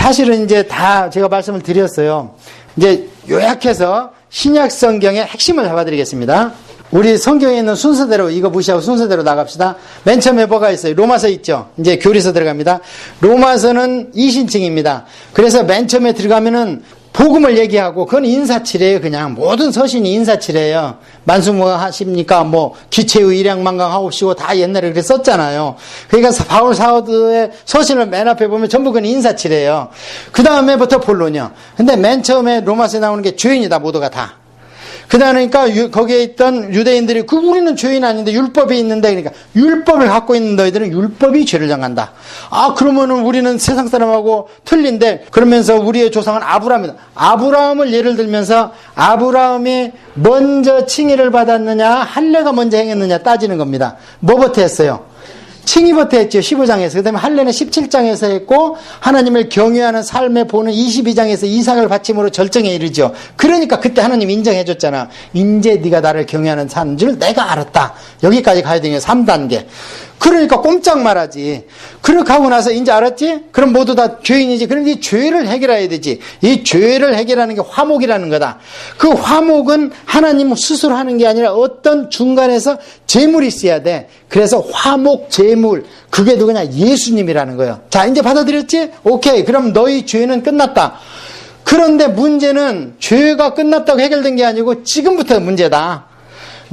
사실은 이제 다 제가 말씀을 드렸어요. 이제 요약해서 신약 성경의 핵심을 잡아드리겠습니다. 우리 성경에 있는 순서대로 이거 무시하고 순서대로 나갑시다. 맨 처음에 뭐가 있어요? 로마서 있죠. 이제 교리서 들어갑니다. 로마서는 이신칭입니다. 그래서 맨 처음에 들어가면은 복음을 얘기하고 그건 인사치레예요. 그냥 모든 서신이 인사치레예요. 만수무하십니까? 뭐 기체의 일양만강하옵시고 다 옛날에 그렇게 썼잖아요. 그러니까 바울 사도의 서신을 맨 앞에 보면 전부 그건 인사치레예요. 그 다음에부터 본론이요. 근데 맨 처음에 로마서에 나오는 게 죄인이다 모두가 다. 그러니까 거기에 있던 유대인들이 우리는 죄인 아닌데 율법이 있는데 그러니까 율법을 갖고 있는 너희들은 율법이 죄를 정한다. 아 그러면은 우리는 세상 사람하고 틀린데 그러면서 우리의 조상은 아브라함이다. 아브라함을 예를 들면서 아브라함이 먼저 칭의를 받았느냐 할례가 먼저 행했느냐 따지는 겁니다. 뭐부터 했어요? 칭의부터 했죠. 15장에서. 그 다음에 할례는 17장에서 했고 하나님을 경외하는 삶에 보는 22장에서 이삭을 바침으로 절정에 이르죠. 그러니까 그때 하나님 인정해 줬잖아. 이제 네가 나를 경외하는 사는 줄 내가 알았다. 여기까지 가야 되는 게 3단계. 그러니까 꼼짝 말하지. 그렇게 하고 나서 이제 알았지? 그럼 모두 다 죄인이지. 그럼 이 죄를 해결해야 되지. 이 죄를 해결하는 게 화목이라는 거다. 그 화목은 하나님 스스로 하는 게 아니라 어떤 중간에서 재물이 있어야 돼. 그래서 화목 재물. 그게 누구냐? 예수님이라는 거예요. 자, 이제 받아들였지? 오케이. 그럼 너희 죄는 끝났다. 그런데 문제는 죄가 끝났다고 해결된 게 아니고 지금부터 문제다.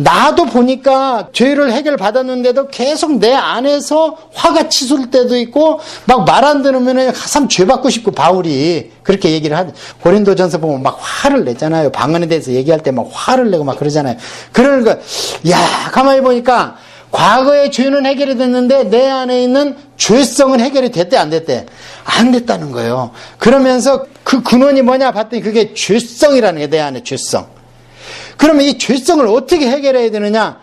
나도 보니까 죄를 해결받았는데도 계속 내 안에서 화가 치솟을 때도 있고 막 말 안 들으면 가슴 죄 받고 싶고 바울이 그렇게 얘기를 하죠. 고린도전서 보면 막 화를 내잖아요. 방언에 대해서 얘기할 때 막 화를 내고 막 그러잖아요. 그러니까 야 가만히 보니까 과거의 죄는 해결이 됐는데 내 안에 있는 죄성은 해결이 됐대 안 됐대? 안 됐다는 거예요. 그러면서 그 근원이 뭐냐 봤더니 그게 죄성이라는 게 내 안에 죄성. 그러면 이 죄성을 어떻게 해결해야 되느냐?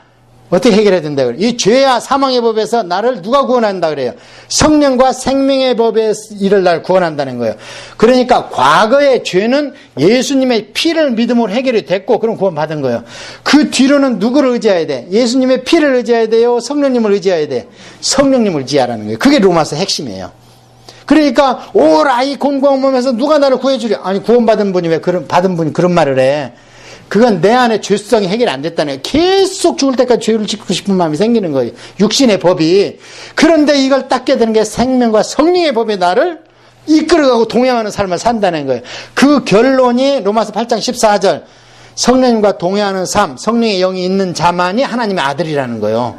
어떻게 해결해야 된다 그래요? 이 죄와 사망의 법에서 나를 누가 구원한다 그래요? 성령과 생명의 법에 이를 날 구원한다는 거예요. 그러니까 과거의 죄는 예수님의 피를 믿음으로 해결이 됐고 그럼 구원받은 거예요. 그 뒤로는 누구를 의지해야 돼? 예수님의 피를 의지해야 돼요? 성령님을 의지해야 돼? 성령님을 의지하라는 거예요. 그게 로마서 핵심이에요. 그러니까 오라이 곤고한 몸에서 누가 나를 구해주랴? 아니 구원받은 분이 왜 받은 분이 그런 말을 해? 그건 내 안에 죄성이 해결이 안 됐다는 거예요. 계속 죽을 때까지 죄를 짓고 싶은 마음이 생기는 거예요. 육신의 법이. 그런데 이걸 딱 깨닫는 게 생명과 성령의 법이 나를 이끌어가고 동행하는 삶을 산다는 거예요. 그 결론이 로마서 8장 14절. 성령님과 동행하는 삶, 성령의 영이 있는 자만이 하나님의 아들이라는 거예요.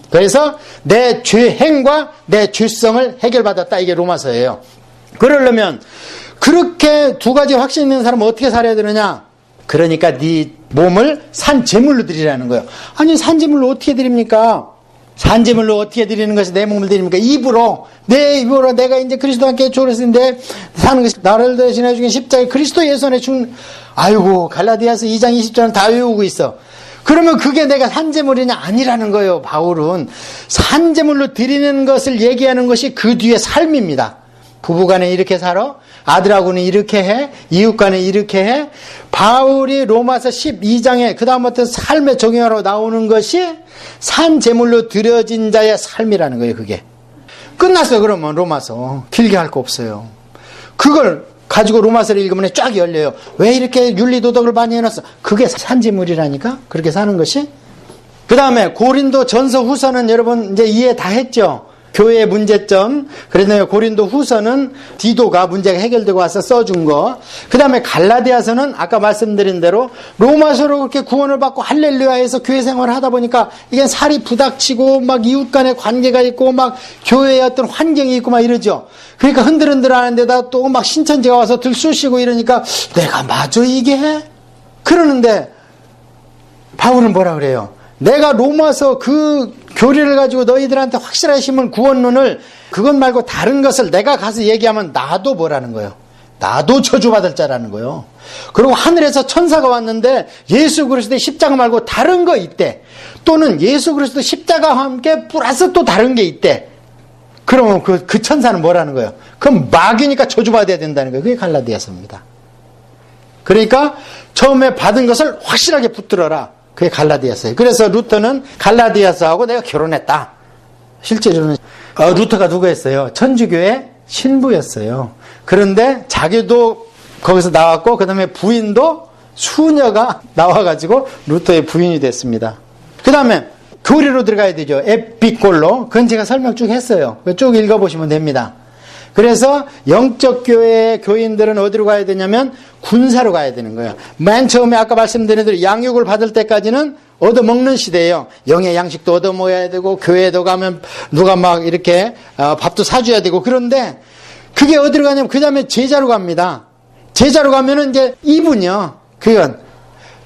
그래서 내 죄행과 내 죄성을 해결받았다. 이게 로마서예요. 그러려면 그렇게 두 가지 확신 있는 사람은 어떻게 살아야 되느냐? 그러니까 네 몸을 산제물로 드리라는 거예요. 아니 산제물로 어떻게 드립니까? 산제물로 어떻게 드리는 것이 내 몸을 드립니까? 입으로 내 입으로 내가 이제 그리스도와 함께 조렸는데 사는 것이 나를 대신해 주신 십자가의 그리스도 예수 안에 죽는 아이고 갈라디아서 2장 20절은 다 외우고 있어. 그러면 그게 내가 산제물이냐? 아니라는 거예요. 바울은 산제물로 드리는 것을 얘기하는 것이 그 뒤에 삶입니다. 부부간에 이렇게 살아? 아들하고는 이렇게 해? 이웃간에 이렇게 해? 바울이 로마서 12장에 그 다음부터 삶에 적용하러 나오는 것이 산제물로 드려진 자의 삶이라는 거예요. 그게 끝났어요. 그러면 로마서 길게 할 거 없어요. 그걸 가지고 로마서를 읽으면 쫙 열려요. 왜 이렇게 윤리도덕을 많이 해놨어? 그게 산제물이라니까? 그렇게 사는 것이. 그 다음에 고린도 전서 후서는 여러분 이제 이해 다 했죠? 교회의 문제점. 그래서 고린도 후서는 디도가 문제가 해결되고 와서 써준 거. 그 다음에 갈라디아서는 아까 말씀드린 대로 로마서로 그렇게 구원을 받고 할렐루야해서 교회 생활을 하다 보니까 이게 살이 부닥치고 막 이웃 간의 관계가 있고 막 교회의 어떤 환경이 있고 막 이러죠. 그러니까 흔들흔들 하는데다 또 막 신천지가 와서 들쑤시고 이러니까 내가 마저 이게 해? 그러는데 바울은 뭐라 그래요? 내가 로마서 그 교리를 가지고 너희들한테 확실하게 심은 구원론을 그것 말고 다른 것을 내가 가서 얘기하면 나도 뭐라는 거예요? 나도 저주받을 자라는 거예요. 그리고 하늘에서 천사가 왔는데 예수 그리스도의 십자가 말고 다른 거 있대. 또는 예수 그리스도 십자가와 함께 플러스 또 다른 게 있대. 그러면 그 천사는 뭐라는 거예요? 그럼 마귀니까 저주받아야 된다는 거예요. 그게 갈라디아서입니다. 그러니까 처음에 받은 것을 확실하게 붙들어라. 그게 갈라디아서예요. 그래서 루터는 갈라디아서하고 내가 결혼했다. 실제로는 루터가 누구였어요? 천주교의 신부였어요. 그런데 자기도 거기서 나왔고 그 다음에 부인도 수녀가 나와가지고 루터의 부인이 됐습니다. 그 다음에 교리로 들어가야 되죠. 에피꼴로. 그건 제가 설명 쭉 했어요. 쭉 읽어보시면 됩니다. 그래서 영적 교회의 교인들은 어디로 가야 되냐면 군사로 가야 되는 거예요. 맨 처음에 아까 말씀드린 대로 양육을 받을 때까지는 얻어먹는 시대예요. 영의 양식도 얻어먹어야 되고 교회에도 가면 누가 막 이렇게 밥도 사줘야 되고. 그런데 그게 어디로 가냐면 그 다음에 제자로 갑니다. 제자로 가면은 이제 이분이요. 그건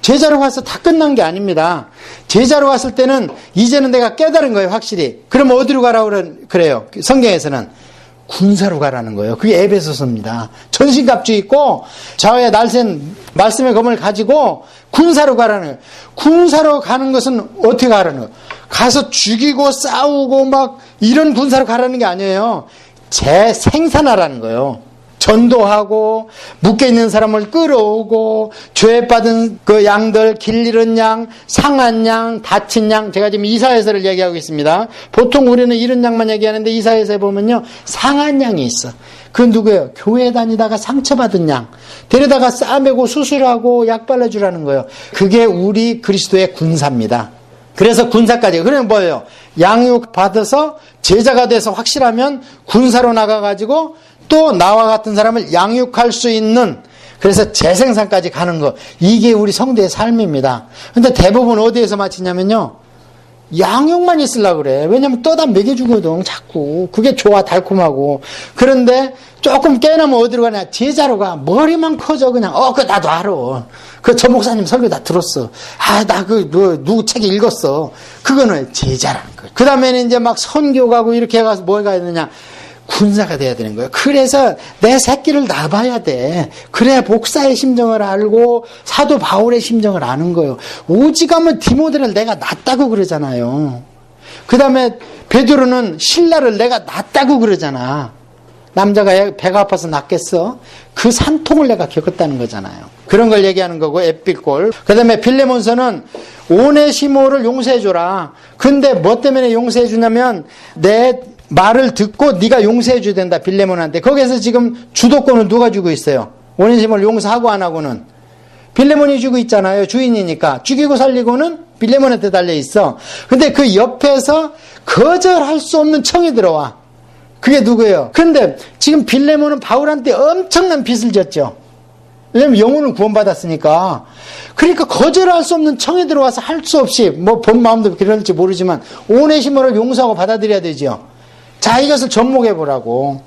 제자로 가서 다 끝난 게 아닙니다. 제자로 갔을 때는 이제는 내가 깨달은 거예요, 확실히. 그러면 어디로 가라고 그래요? 성경에서는 군사로 가라는 거예요. 그게 에베소서입니다. 전신갑주 입고 좌우에 날쌘 말씀의 검을 가지고 군사로 가라는 거예요. 군사로 가는 것은 어떻게 가라는 거예요? 가서 죽이고 싸우고 막 이런 군사로 가라는 게 아니에요. 재생산하라는 거예요. 전도하고 묶여있는 사람을 끌어오고 죄받은 그 양들, 길 잃은 양, 상한 양, 다친 양. 제가 지금 이사야서를 얘기하고 있습니다. 보통 우리는 이런 양만 얘기하는데 이사야서에 보면요 상한 양이 있어. 그건 누구예요? 교회 다니다가 상처받은 양 데려다가 싸매고 수술하고 약 발라주라는 거예요. 그게 우리 그리스도의 군사입니다. 그래서 군사까지. 그러면 뭐예요? 양육 받아서 제자가 돼서 확실하면 군사로 나가가지고 또 나와 같은 사람을 양육할 수 있는, 그래서 재생산까지 가는 거. 이게 우리 성도의 삶입니다. 근데 대부분 어디에서 마치냐면요 양육만 있으려고 그래. 왜냐면 떠다 먹여주거든 자꾸. 그게 좋아, 달콤하고. 그런데 조금 깨나면 어디로 가냐? 제자로 가. 머리만 커져 그냥. 그거 나도 알아. 저 목사님 설교 다 들었어. 나 누구 책 읽었어. 그거는 제자라는 거예요. 그 다음에는 이제 막 선교 가고 이렇게 해가서 뭘 가야 되느냐? 군사가 돼야 되는 거예요. 그래서 내 새끼를 낳아봐야 돼. 그래야 목사의 심정을 알고 사도 바울의 심정을 아는 거예요. 오직하면 디모데를 내가 낳았다고 그러잖아요. 그 다음에 베드로는 신라를 내가 낳았다고 그러잖아. 남자가 배가 아파서 낳겠어? 그 산통을 내가 겪었다는 거잖아요. 그런 걸 얘기하는 거고, 에피꼴. 그 다음에 빌레몬서는 오네시모를 용서해줘라. 근데 뭐 때문에 용서해주냐면 내 말을 듣고 네가 용서해 줘야 된다, 빌레몬한테. 거기에서 지금 주도권은 누가 주고 있어요? 오네시모를 용서하고 안 하고는 빌레몬이 주고 있잖아요. 주인이니까. 죽이고 살리고는 빌레몬한테 달려 있어. 근데 그 옆에서 거절할 수 없는 청이 들어와. 그게 누구예요? 근데 지금 빌레몬은 바울한테 엄청난 빚을 졌죠. 왜냐면 영혼을 구원받았으니까. 그러니까 거절할 수 없는 청이 들어와서 할 수 없이, 뭐 본 마음도 그럴지 모르지만 오네시모를 용서하고 받아들여야 되죠. 자, 이것을 접목해보라고.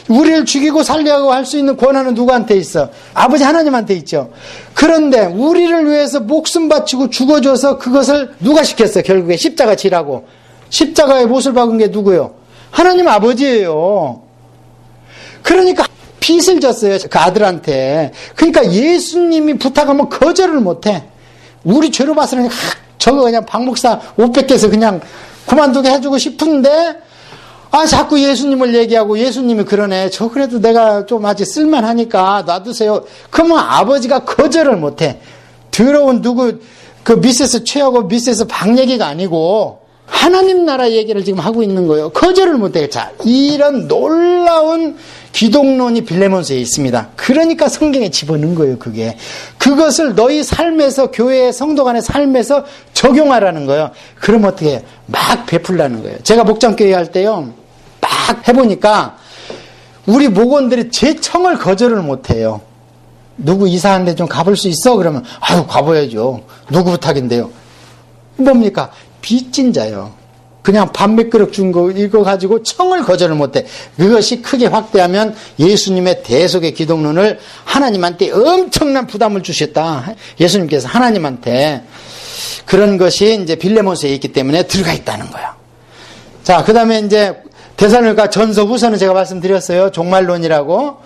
우리를 죽이고 살려고 할 수 있는 권한은 누구한테 있어? 아버지 하나님한테 있죠. 그런데 우리를 위해서 목숨 바치고 죽어줘서 그것을 누가 시켰어요? 결국에 십자가 지라고. 십자가에 못을 박은 게 누구예요? 하나님 아버지예요. 그러니까 빚을 졌어요, 그 아들한테. 그러니까 예수님이 부탁하면 거절을 못해. 우리 죄로 봐서는 저거 그냥 박 목사 옷 뺏겨서 그냥 그만두게 해주고 싶은데, 자꾸 예수님을 얘기하고 예수님이 그러네. 저 그래도 내가 좀 아직 쓸만하니까 놔두세요. 그러면 아버지가 거절을 못해. 더러운 그 미세스 최하고 미세스 박 얘기가 아니고 하나님 나라 얘기를 지금 하고 있는 거예요. 거절을 못해. 자, 이런 놀라운 기독론이 빌레몬서에 있습니다. 그러니까 성경에 집어넣은 거예요, 그게. 그것을 너희 삶에서, 교회의 성도 간의 삶에서 적용하라는 거예요. 그럼 어떻게 해요? 막 베풀라는 거예요. 제가 목장교회 할 때요, 막 해보니까 우리 목원들이 제 청을 거절을 못해요. 누구 이사한데 좀 가볼 수 있어? 그러면 가봐야죠. 누구 부탁인데요? 뭡니까? 빚진 자요. 그냥 밥 몇 그릇 준 거 이거 가지고 청을 거절을 못해. 그것이 크게 확대하면 예수님의 대속의 기독론을 하나님한테 엄청난 부담을 주셨다. 예수님께서 하나님한테. 그런 것이 이제 빌레몬서에 있기 때문에 들어가 있다는 거예요. 자, 그 다음에 이제 데살로니가 전서 후서는 제가 말씀드렸어요. 종말론이라고.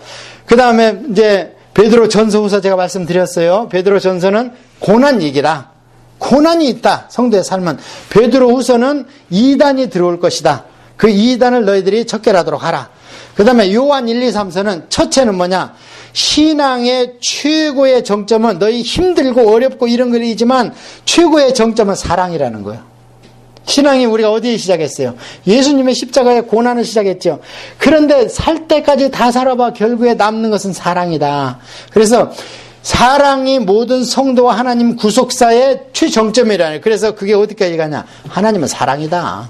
그 다음에 이제 베드로 전서 후서 제가 말씀드렸어요. 베드로 전서는 고난 얘기라. 고난이 있다. 성도의 삶은. 베드로 후서는 이단이 들어올 것이다. 그 이단을 너희들이 척결하도록 하라. 그 다음에 요한 1, 2, 3서는 첫째는 뭐냐? 신앙의 최고의 정점은 너희 힘들고 어렵고 이런 글이지만 최고의 정점은 사랑이라는 거예요. 신앙이 우리가 어디에 시작했어요? 예수님의 십자가의 고난을 시작했죠. 그런데 살 때까지 다 살아봐 결국에 남는 것은 사랑이다. 그래서 사랑이 모든 성도와 하나님 구속사의 최정점이라는. 그래서 그게 어디까지 가냐? 하나님은 사랑이다.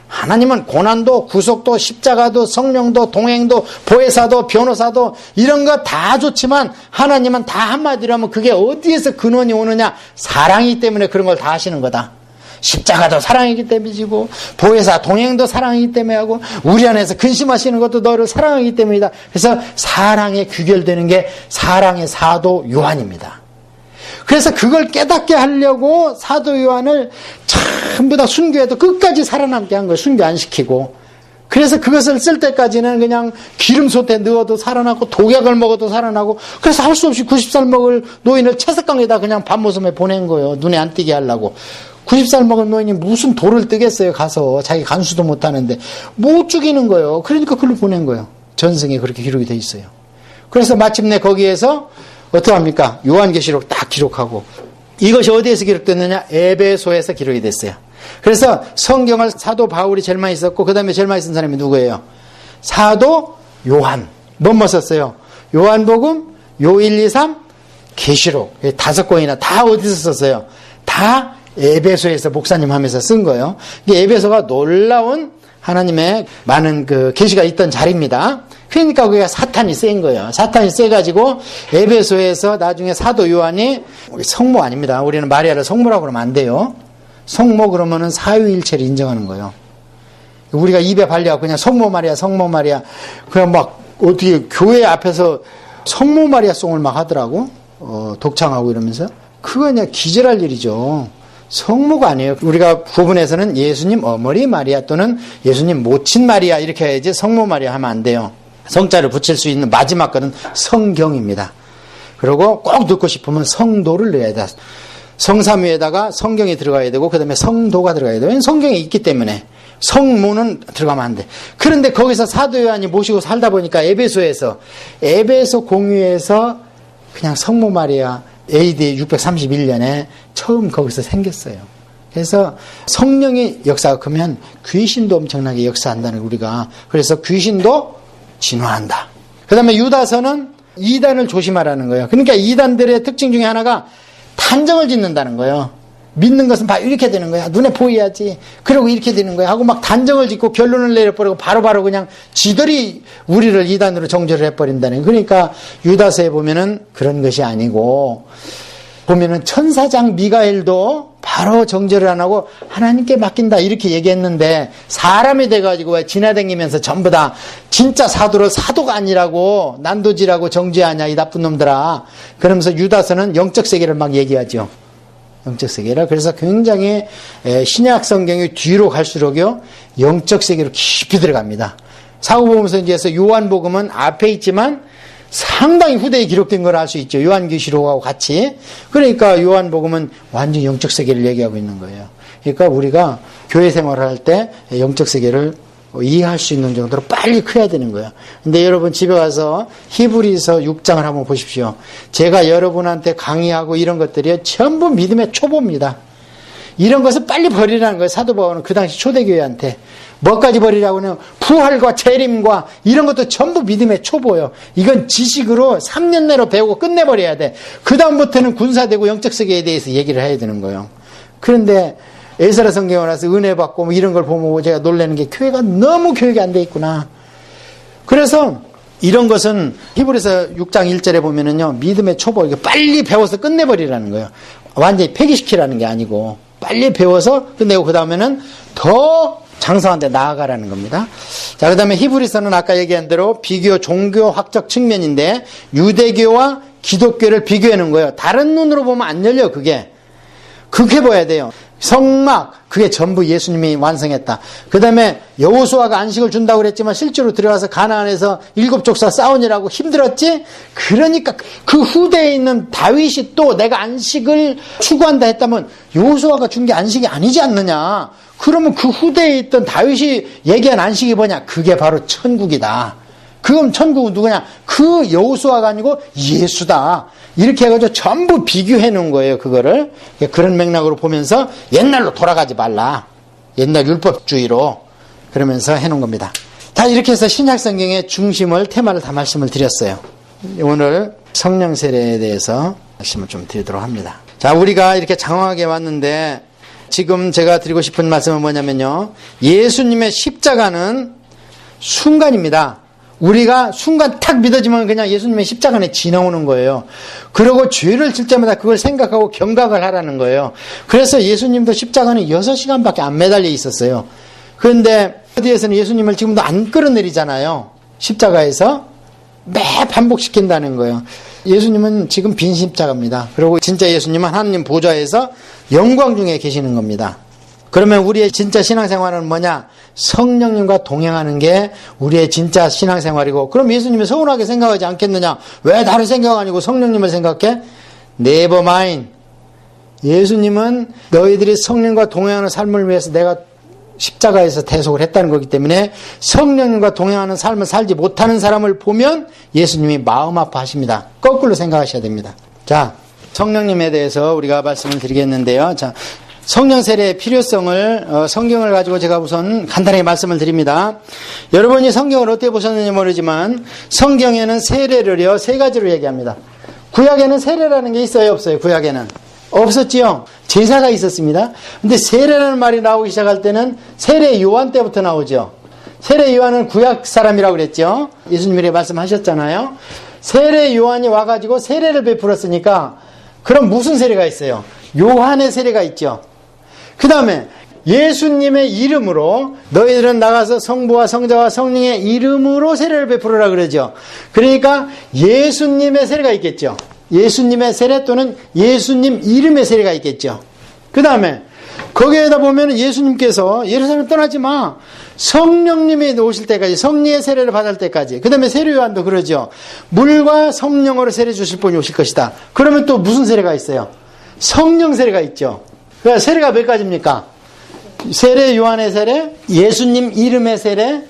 하나님은 고난도 구속도 십자가도 성령도 동행도 보혜사도 변호사도 이런 거 다 좋지만 하나님은 다 한마디로 하면 그게 어디에서 근원이 오느냐? 사랑이기 때문에 그런 걸 다 하시는 거다. 십자가도 사랑이기 때문이고 보혜사 동행도 사랑이기 때문에 하고 우리 안에서 근심하시는 것도 너를 사랑하기 때문이다. 그래서 사랑에 귀결되는 게 사랑의 사도 요한입니다. 그래서 그걸 깨닫게 하려고 사도 요한을 전부 다 순교해도 끝까지 살아남게 한 거예요. 순교 안 시키고. 그래서 그것을 쓸 때까지는 그냥 기름솥에 넣어도 살아나고 독약을 먹어도 살아나고, 그래서 할 수 없이 90살 먹을 노인을 채석강에다 그냥 밤모섬에 보낸 거예요. 눈에 안 띄게 하려고. 90살 먹은 노인이 무슨 돌을 뜨겠어요. 가서 자기 간수도 못하는데 못 죽이는 거예요. 그러니까 그걸로 보낸 거예요. 전승에 그렇게 기록이 돼 있어요. 그래서 마침내 거기에서 어떡합니까? 요한계시록 딱 기록하고, 이것이 어디에서 기록됐느냐? 에베소에서 기록이 됐어요. 그래서 성경을 사도 바울이 제일 많이 썼고, 그 다음에 제일 많이 쓴 사람이 누구예요? 사도 요한. 뭐뭐 썼어요? 요한복음, 요 1, 2, 3, 계시록. 5권이나 다 어디서 썼어요? 다 에베소에서 목사님 하면서 쓴 거예요. 이게 에베소가 놀라운 하나님의 많은 그 계시가 있던 자리입니다. 그러니까 그게 사탄이 센 거예요. 사탄이 세가지고 에베소에서 나중에 사도 요한이, 우리 성모 아닙니다. 우리는 마리아를 성모라고 그러면 안 돼요. 성모 그러면은 사유일체를 인정하는 거예요. 우리가 입에 발려갖고 그냥 성모 마리아, 성모 마리아, 그냥 막 어떻게 교회 앞에서 성모 마리아 송을 막 하더라고. 독창하고 이러면서. 그거 그냥 기절할 일이죠. 성모가 아니에요. 우리가 구분해서는 예수님 어머니 마리아 또는 예수님 모친 마리아 이렇게 해야지 성모 마리아 하면 안 돼요. 성자를 붙일 수 있는 마지막 거는 성경입니다. 그리고 꼭 넣고 싶으면 성도를 넣어야 돼. 성삼 위에다가 성경이 들어가야 되고, 그 다음에 성도가 들어가야 돼요. 성경이 있기 때문에. 성모는 들어가면 안 돼. 그런데 거기서 사도 요한이 모시고 살다 보니까 에베소 공유에서 그냥 성모 마리아 AD 631년에 처음 거기서 생겼어요. 그래서 성령의 역사가 크면 귀신도 엄청나게 역사한다는 우리가. 그래서 귀신도 진화한다. 그 다음에 유다서는 이단을 조심하라는 거예요. 그러니까 이단들의 특징 중에 하나가 단정을 짓는다는 거예요. 믿는 것은 이렇게 되는 거야. 눈에 보여야지. 그러고 이렇게 되는 거야. 하고 막 단정을 짓고 결론을 내려버리고 바로바로 그냥 지들이 우리를 이단으로 정죄를 해버린다는. 그러니까 유다서에 보면은 그런 것이 아니고, 보면은 천사장 미가엘도 바로 정죄를 안 하고 하나님께 맡긴다 이렇게 얘기했는데, 사람이 돼가지고 왜 지나다니면서 전부 다 진짜 사도를 사도가 아니라고 난도질하고 정죄하냐 이 나쁜 놈들아. 그러면서 유다서는 영적 세계를 막 얘기하죠. 영적 세계라. 그래서 굉장히 신약 성경이 뒤로 갈수록요 영적 세계로 깊이 들어갑니다. 사도보험서에서 요한복음은 앞에 있지만 상당히 후대에 기록된 걸 알 수 있죠. 요한계시록하고 같이. 그러니까 요한복음은 완전 영적 세계를 얘기하고 있는 거예요. 그러니까 우리가 교회 생활을 할 때 영적 세계를 이해할 수 있는 정도로 빨리 커야 되는 거예요. 근데 여러분 집에 가서 히브리서 6장을 한번 보십시오. 제가 여러분한테 강의하고 이런 것들이 전부 믿음의 초보입니다. 이런 것을 빨리 버리라는 거예요. 사도 바울은 그 당시 초대교회한테. 뭐까지 버리라고는 부활과 재림과 이런 것도 전부 믿음의 초보예요. 이건 지식으로 3년 내로 배우고 끝내버려야 돼. 그 다음부터는 군사되고 영적 세계에 대해서 얘기를 해야 되는 거예요. 그런데 에스라 성경에 와서 은혜 받고 뭐 이런 걸 보면 제가 놀라는 게 교회가 너무 교육이 안 돼 있구나. 그래서 이런 것은 히브리서 6장 1절에 보면은요, 믿음의 초보, 이게 빨리 배워서 끝내버리라는 거예요. 완전히 폐기시키라는 게 아니고 빨리 배워서 끝내고 그 다음에는 더 장성한 데 나아가라는 겁니다. 자, 그 다음에 히브리서는 아까 얘기한 대로 비교 종교학적 측면인데 유대교와 기독교를 비교해 놓은 거예요. 다른 눈으로 보면 안 열려. 그게 봐야 돼요. 성막, 그게 전부 예수님이 완성했다. 그 다음에 여호수아가 안식을 준다고 그랬지만 실제로 들어가서 가나안에서 7족사 싸우느라고 힘들었지? 그러니까 그 후대에 있는 다윗이 또 내가 안식을 추구한다 했다면 여호수아가 준 게 안식이 아니지 않느냐. 그러면 그 후대에 있던 다윗이 얘기한 안식이 뭐냐? 그게 바로 천국이다. 그럼 천국은 누구냐? 그 여호수아가 아니고 예수다. 이렇게 해가지고 전부 비교해 놓은 거예요. 그거를. 그런 맥락으로 보면서 옛날로 돌아가지 말라. 옛날 율법주의로 그러면서 해놓은 겁니다. 다 이렇게 해서 신약성경의 중심을 테마를 다 말씀을 드렸어요. 오늘 성령 세례에 대해서 말씀을 좀 드리도록 합니다. 자, 우리가 이렇게 장황하게 왔는데 지금 제가 드리고 싶은 말씀은 뭐냐면요, 예수님의 십자가는 순간입니다. 우리가 순간 탁 믿어지면 그냥 예수님의 십자가에 지나오는 거예요. 그리고 죄를 질 때마다 그걸 생각하고 경각을 하라는 거예요. 그래서 예수님도 십자가는 6시간밖에 안 매달려 있었어요. 그런데 어디에서는 예수님을 지금도 안 끌어내리잖아요. 십자가에서 매 반복시킨다는 거예요. 예수님은 지금 빈 십자가입니다. 그리고 진짜 예수님은 하나님 보좌에서 영광 중에 계시는 겁니다. 그러면 우리의 진짜 신앙생활은 뭐냐? 성령님과 동행하는 게 우리의 진짜 신앙생활이고, 그럼 예수님이 서운하게 생각하지 않겠느냐? 왜 나를 생각 아니고 성령님을 생각해? Never mind. 예수님은 너희들이 성령과 동행하는 삶을 위해서 내가 십자가에서 대속을 했다는 거기 때문에 성령님과 동행하는 삶을 살지 못하는 사람을 보면 예수님이 마음 아파하십니다. 거꾸로 생각하셔야 됩니다. 자, 성령님에 대해서 우리가 말씀을 드리겠는데요. 자, 성령 세례의 필요성을 성경을 가지고 제가 우선 간단하게 말씀을 드립니다. 여러분이 성경을 어떻게 보셨는지 모르지만 성경에는 세례를요 3가지로 얘기합니다. 구약에는 세례라는 게 있어요, 없어요? 구약에는 없었지요. 제사가 있었습니다. 근데 세례라는 말이 나오기 시작할 때는 세례 요한 때부터 나오죠. 세례 요한은 구약 사람이라고 그랬죠. 예수님이 말씀하셨잖아요. 세례 요한이 와가지고 세례를 베풀었으니까 그럼 무슨 세례가 있어요? 요한의 세례가 있죠. 그 다음에 예수님의 이름으로 너희들은 나가서 성부와 성자와 성령의 이름으로 세례를 베풀으라 그러죠. 그러니까 예수님의 세례가 있겠죠. 예수님의 세례 또는 예수님 이름의 세례가 있겠죠. 그 다음에 거기에다 보면 예수님께서 예루살렘 떠나지 마, 성령님이 오실 때까지, 성령의 세례를 받을 때까지. 그 다음에 세례 요한도 그러죠. 물과 성령으로 세례 주실 분이 오실 것이다. 그러면 또 무슨 세례가 있어요? 성령 세례가 있죠. 그러니까 세례가 몇 가지입니까? 세례 요한의 세례, 예수님 이름의 세례,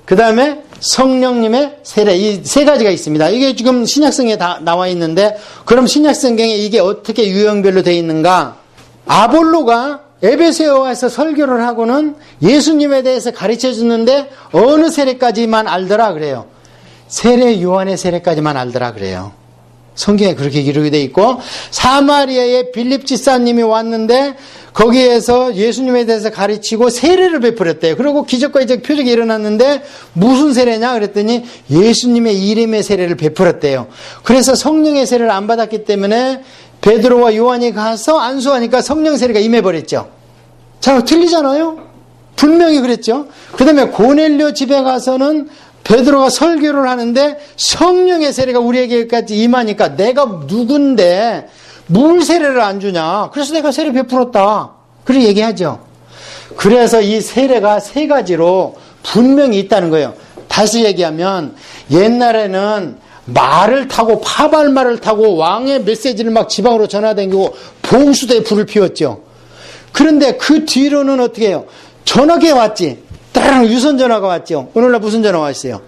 그 다음에 성령님의 세례, 이 3가지가 있습니다. 이게 지금 신약성경에 다 나와 있는데, 그럼 신약성경에 이게 어떻게 유형별로 되어 있는가? 아볼로가 에베소에 와서 설교를 하고는 예수님에 대해서 가르쳐 주는데 어느 세례까지만 알더라 그래요. 세례 요한의 세례까지만 알더라 그래요. 성경에 그렇게 기록이 되어 있고, 사마리아의 빌립 집사님이 왔는데 거기에서 예수님에 대해서 가르치고 세례를 베풀었대요. 그리고 기적과 이적 표적이 일어났는데 무슨 세례냐 그랬더니 예수님의 이름의 세례를 베풀었대요. 그래서 성령의 세례를 안 받았기 때문에 베드로와 요한이 가서 안수하니까 성령 세례가 임해버렸죠. 자, 틀리잖아요? 분명히 그랬죠. 그 다음에 고넬료 집에 가서는 베드로가 설교를 하는데 성령의 세례가 우리에게까지 임하니까 내가 누군데 물 세례를 안 주냐? 그래서 내가 세례 베풀었다. 그렇게 얘기하죠. 그래서 이 세례가 3가지로 분명히 있다는 거예요. 다시 얘기하면 옛날에는 말을 타고 파발말을 타고 왕의 메시지를 막 지방으로 전화다니고 봉수대에 불을 피웠죠. 그런데 그 뒤로는 어떻게 해요? 전화기에 왔지. 따랑 유선전화가 왔죠. 오늘날 무슨 전화 와 있어요?